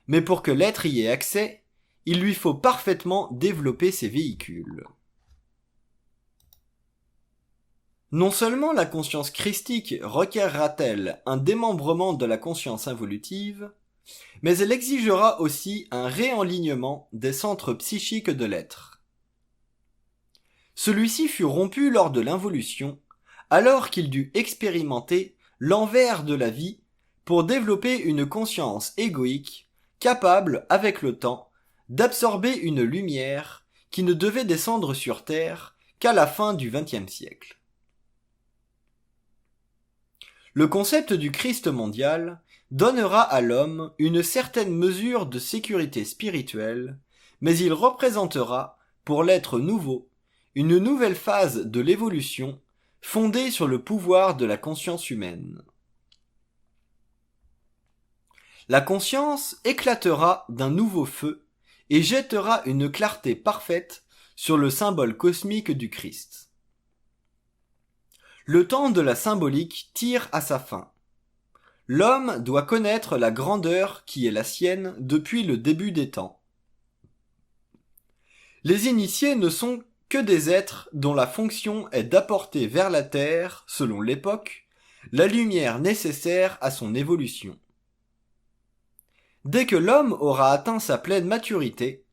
Speaker 1: Mais pour que l'être y ait accès, il lui faut parfaitement développer ses véhicules. Non seulement la conscience christique requerra-t-elle un démembrement de la conscience involutive, mais elle exigera aussi un réalignement des centres psychiques de l'être. Celui-ci fut rompu lors de l'involution, alors qu'il dut expérimenter l'envers de la vie pour développer une conscience égoïque, capable, avec le temps, d'absorber une lumière qui ne devait descendre sur Terre qu'à la fin du XXe siècle. Le concept du Christ mondial donnera à l'homme une certaine mesure de sécurité spirituelle, mais il représentera, pour l'être nouveau, une nouvelle phase de l'évolution fondée sur le pouvoir de la conscience humaine. La conscience éclatera d'un nouveau feu et jettera une clarté parfaite sur le symbole cosmique du Christ. Le temps de la symbolique tire à sa fin. L'homme doit connaître la grandeur qui est la sienne depuis le début des temps. Les initiés ne sont que des êtres dont la fonction est d'apporter vers la Terre, selon l'époque, la lumière nécessaire à son évolution. Dès que l'homme aura atteint sa pleine maturité,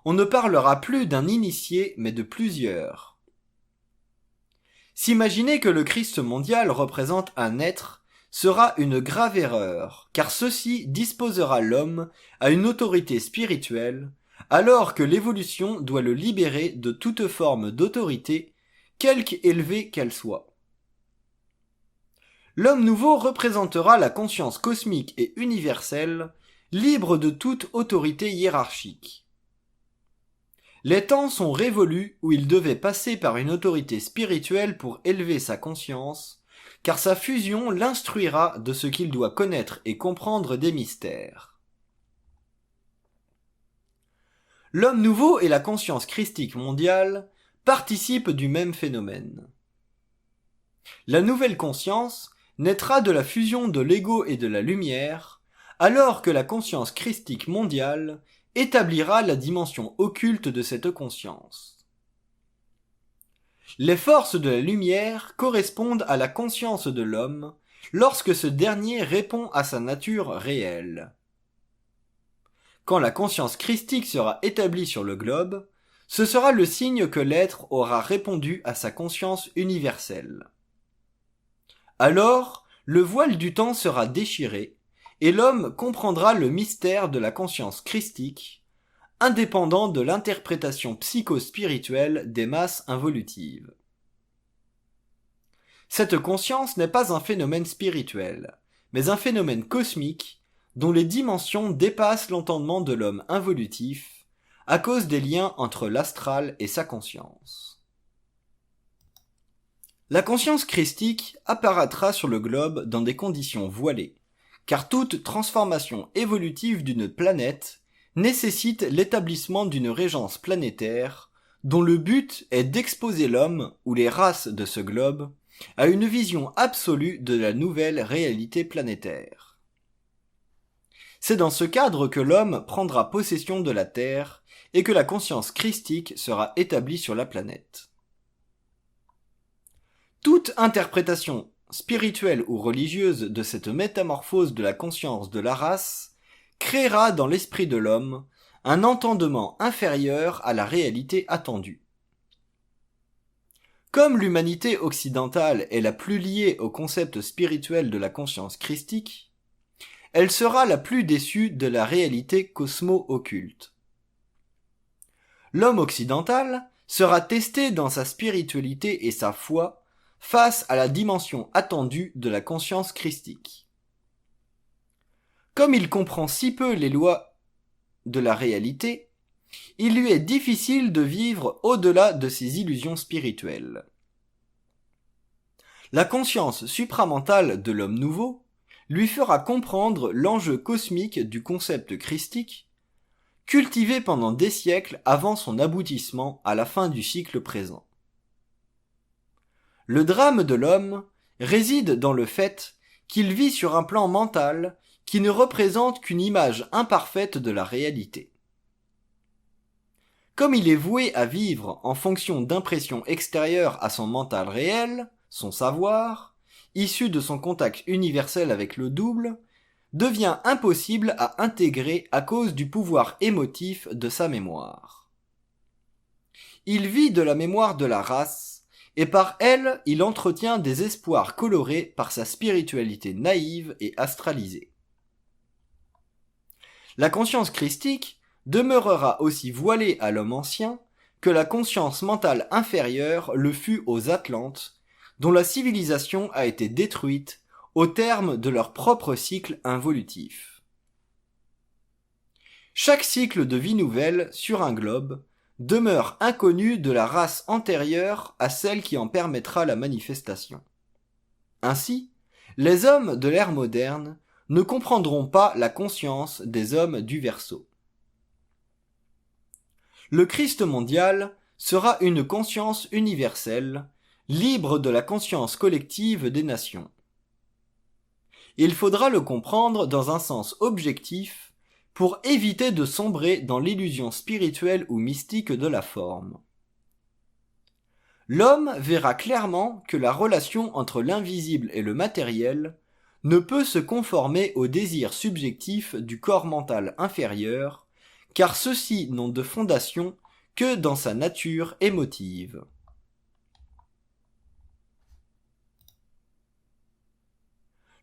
Speaker 1: on ne parlera plus d'un initié mais de plusieurs. S'imaginer que le Christ mondial représente un être sera une grave erreur, car ceci disposera l'homme à une autorité spirituelle, alors que l'évolution doit le libérer de toute forme d'autorité, quelque élevée qu'elle soit. L'homme nouveau représentera la conscience cosmique et universelle, libre de toute autorité hiérarchique. Les temps sont révolus où il devait passer par une autorité spirituelle pour élever sa conscience, car sa fusion l'instruira de ce qu'il doit connaître et comprendre des mystères. L'homme nouveau et la conscience christique mondiale participent du même phénomène. La nouvelle conscience naîtra de la fusion de l'ego et de la lumière, alors que la conscience christique mondiale établira la dimension occulte de cette conscience. Les forces de la lumière correspondent à la conscience de l'homme lorsque ce dernier répond à sa nature réelle. Quand la conscience christique sera établie sur le globe, ce sera le signe que l'être aura répondu à sa conscience universelle. Alors, le voile du temps sera déchiré, et l'homme comprendra le mystère de la conscience christique, indépendant de l'interprétation psycho-spirituelle des masses involutives. Cette conscience n'est pas un phénomène spirituel, mais un phénomène cosmique dont les dimensions dépassent l'entendement de l'homme involutif à cause des liens entre l'astral et sa conscience. La conscience christique apparaîtra sur le globe dans des conditions voilées, car toute transformation évolutive d'une planète nécessite l'établissement d'une régence planétaire dont le but est d'exposer l'homme, ou les races de ce globe, à une vision absolue de la nouvelle réalité planétaire. C'est dans ce cadre que l'homme prendra possession de la Terre et que la conscience christique sera établie sur la planète. Toute interprétation spirituelle ou religieuse de cette métamorphose de la conscience de la race créera dans l'esprit de l'homme un entendement inférieur à la réalité attendue. Comme l'humanité occidentale est la plus liée au concept spirituel de la conscience christique, elle sera la plus déçue de la réalité cosmo-occulte. L'homme occidental sera testé dans sa spiritualité et sa foi face à la dimension attendue de la conscience christique. Comme il comprend si peu les lois de la réalité, il lui est difficile de vivre au-delà de ses illusions spirituelles. La conscience supramentale de l'homme nouveau lui fera comprendre l'enjeu cosmique du concept christique, cultivé pendant des siècles avant son aboutissement à la fin du cycle présent. Le drame de l'homme réside dans le fait qu'il vit sur un plan mental qui ne représente qu'une image imparfaite de la réalité. Comme il est voué à vivre en fonction d'impressions extérieures à son mental réel, son savoir, issu de son contact universel avec le double, devient impossible à intégrer à cause du pouvoir émotif de sa mémoire. Il vit de la mémoire de la race, et par elle il entretient des espoirs colorés par sa spiritualité naïve et astralisée. La conscience christique demeurera aussi voilée à l'homme ancien que la conscience mentale inférieure le fut aux Atlantes, dont la civilisation a été détruite au terme de leur propre cycle involutif. Chaque cycle de vie nouvelle sur un globe demeure inconnu de la race antérieure à celle qui en permettra la manifestation. Ainsi, les hommes de l'ère moderne ne comprendront pas la conscience des hommes du Verseau. Le Christ mondial sera une conscience universelle, libre de la conscience collective des nations. Il faudra le comprendre dans un sens objectif pour éviter de sombrer dans l'illusion spirituelle ou mystique de la forme. L'homme verra clairement que la relation entre l'invisible et le matériel ne peut se conformer aux désirs subjectifs du corps mental inférieur, car ceux-ci n'ont de fondation que dans sa nature émotive.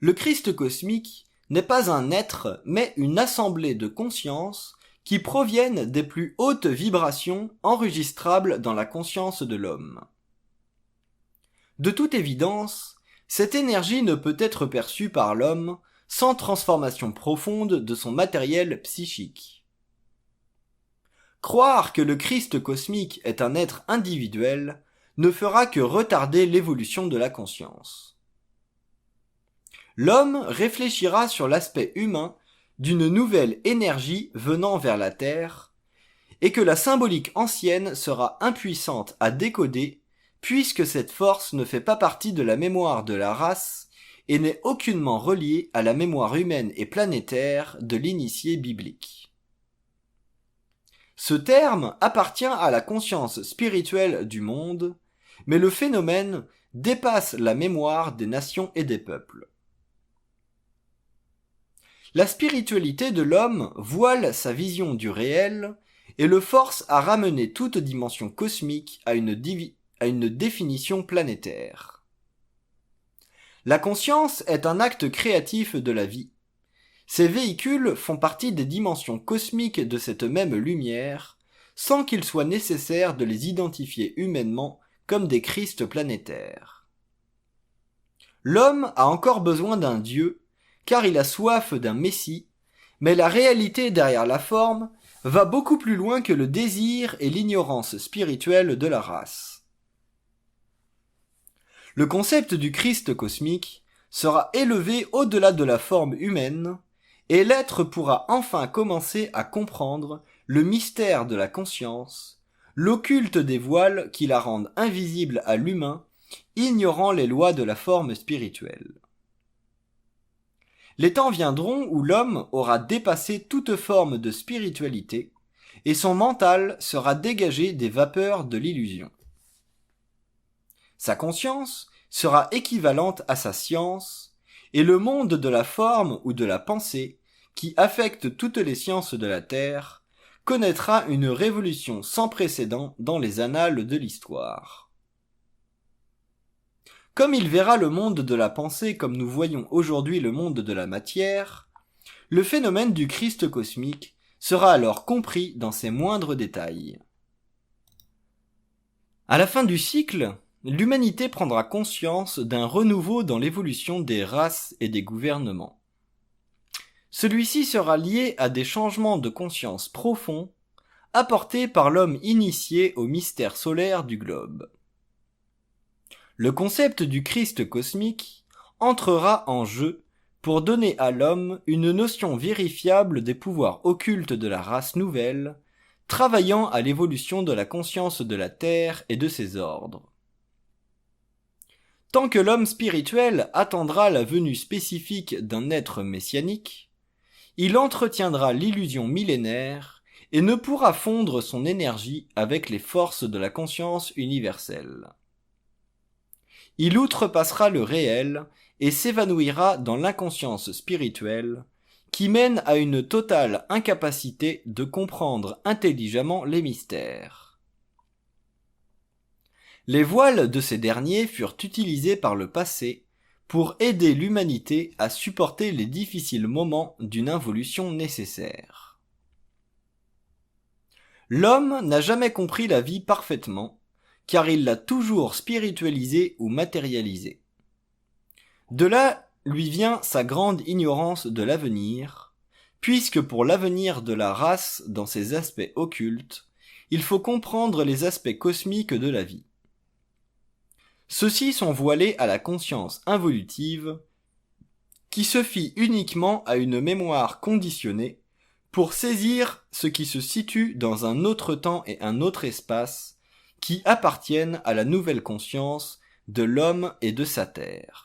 Speaker 1: Le Christ cosmique n'est pas un être, mais une assemblée de consciences qui proviennent des plus hautes vibrations enregistrables dans la conscience de l'homme. De toute évidence, cette énergie ne peut être perçue par l'homme sans transformation profonde de son matériel psychique. Croire que le Christ cosmique est un être individuel ne fera que retarder l'évolution de la conscience. L'homme réfléchira sur l'aspect humain d'une nouvelle énergie venant vers la Terre, et que la symbolique ancienne sera impuissante à décoder, puisque cette force ne fait pas partie de la mémoire de la race et n'est aucunement reliée à la mémoire humaine et planétaire de l'initié biblique. Ce terme appartient à la conscience spirituelle du monde, mais le phénomène dépasse la mémoire des nations et des peuples. La spiritualité de l'homme voile sa vision du réel et le force à ramener toute dimension cosmique à une définition planétaire. La conscience est un acte créatif de la vie. Ces véhicules font partie des dimensions cosmiques de cette même lumière, sans qu'il soit nécessaire de les identifier humainement comme des Christ planétaires. L'homme a encore besoin d'un Dieu, car il a soif d'un Messie, mais la réalité derrière la forme va beaucoup plus loin que le désir et l'ignorance spirituelle de la race. Le concept du Christ cosmique sera élevé au-delà de la forme humaine, et l'être pourra enfin commencer à comprendre le mystère de la conscience, l'occulte des voiles qui la rendent invisible à l'humain, ignorant les lois de la forme spirituelle. Les temps viendront où l'homme aura dépassé toute forme de spiritualité et son mental sera dégagé des vapeurs de l'illusion. Sa conscience sera équivalente à sa science, et le monde de la forme ou de la pensée, qui affecte toutes les sciences de la Terre, connaîtra une révolution sans précédent dans les annales de l'histoire. Comme il verra le monde de la pensée comme nous voyons aujourd'hui le monde de la matière, le phénomène du Christ cosmique sera alors compris dans ses moindres détails. À la fin du cycle, l'humanité prendra conscience d'un renouveau dans l'évolution des races et des gouvernements. Celui-ci sera lié à des changements de conscience profonds apportés par l'homme initié au mystère solaire du globe. Le concept du Christ cosmique entrera en jeu pour donner à l'homme une notion vérifiable des pouvoirs occultes de la race nouvelle, travaillant à l'évolution de la conscience de la Terre et de ses ordres. Tant que l'homme spirituel attendra la venue spécifique d'un être messianique, il entretiendra l'illusion millénaire et ne pourra fondre son énergie avec les forces de la conscience universelle. Il outrepassera le réel et s'évanouira dans l'inconscience spirituelle qui mène à une totale incapacité de comprendre intelligemment les mystères. Les voiles de ces derniers furent utilisés par le passé pour aider l'humanité à supporter les difficiles moments d'une involution nécessaire. L'homme n'a jamais compris la vie parfaitement, car il l'a toujours spiritualisée ou matérialisée. De là lui vient sa grande ignorance de l'avenir, puisque pour l'avenir de la race dans ses aspects occultes, il faut comprendre les aspects cosmiques de la vie. Ceux-ci sont voilés à la conscience involutive, qui se fie uniquement à une mémoire conditionnée pour saisir ce qui se situe dans un autre temps et un autre espace qui appartiennent à la nouvelle conscience de l'homme et de sa terre.